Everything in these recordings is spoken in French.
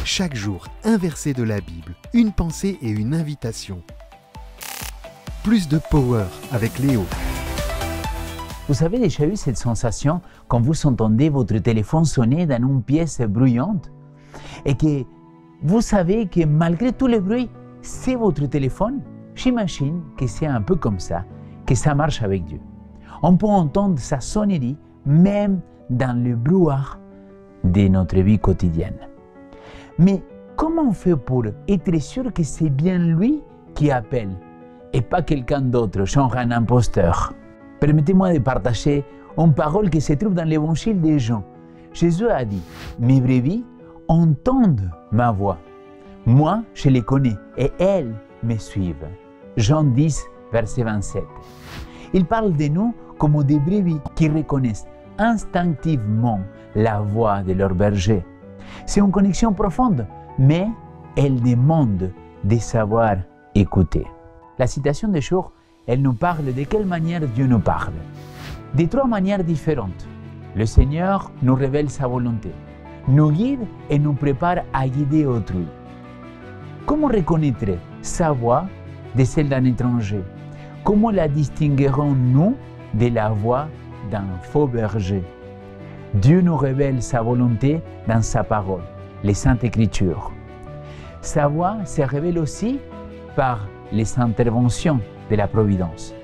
Chaque jour, un verset de la Bible, une pensée et une invitation. Plus de power avec Léo. Vous avez déjà eu cette sensation quand vous entendez votre téléphone sonner dans une pièce bruyante et que vous savez que malgré tout le bruit, c'est votre téléphone? J'imagine que c'est un peu comme ça que ça marche avec Dieu. On peut entendre sa sonnerie même dans le brouhaha de notre vie quotidienne. Mais comment on fait pour être sûr que c'est bien lui qui appelle et pas quelqu'un d'autre, genre un imposteur? Permettez-moi de partager une parole qui se trouve dans l'évangile de Jean. Jésus a dit « Mes brebis entendent ma voix. Moi, je les connais et elles me suivent. » Jean 10, verset 27. Il parle de nous comme des brebis qui reconnaissent instinctivement la voix de leur berger. C'est une connexion profonde, mais elle demande de savoir écouter. La citation de jour, elle nous parle de quelle manière Dieu nous parle. De trois manières différentes. Le Seigneur nous révèle sa volonté, nous guide et nous prépare à guider autrui. Comment reconnaître sa voix de celle d'un étranger? Comment la distinguerons-nous de la voix d'un faux berger? Dieu nous révèle sa volonté dans sa parole, les Saintes Écritures. Sa voix se révèle aussi par les interventions de la Providence.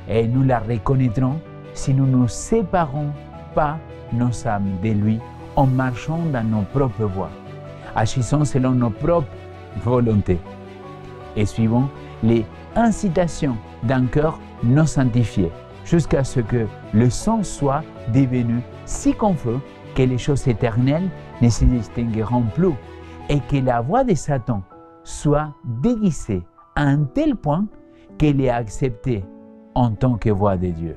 Et nous la reconnaîtrons si nous ne séparons pas nos âmes de lui en marchant dans nos propres voies, agissant selon nos propres volontés et suivant les incitations d'un cœur non sanctifié, jusqu'à ce que le sang soit devenu si confus que les choses éternelles ne se distingueront plus et que la voix de Satan soit déguisée à un tel point qu'elle est acceptée en tant que voix de Dieu.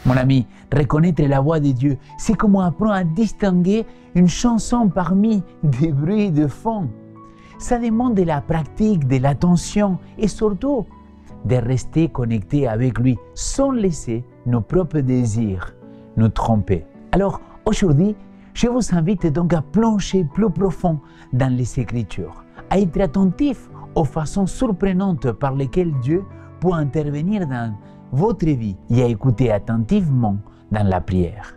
Mon ami, reconnaître la voix de Dieu, c'est comme apprendre à distinguer une chanson parmi des bruits de fond. Ça demande de la pratique, de l'attention et surtout de rester connecté avec lui sans laisser nos propres désirs nous tromper. Alors aujourd'hui, je vous invite donc à plonger plus profond dans les Écritures, à être attentif aux façons surprenantes par lesquelles Dieu peut intervenir dans votre vie et à écouter attentivement dans la prière.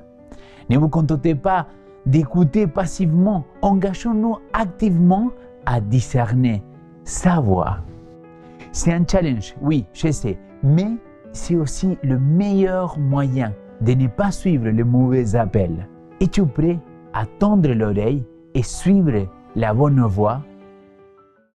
Ne vous contentez pas d'écouter passivement, engageons-nous activement à discerner sa voix. C'est un challenge, oui, je sais, mais c'est aussi le meilleur moyen de ne pas suivre le mauvais appel. Es-tu prêt à tendre l'oreille et suivre la bonne voie?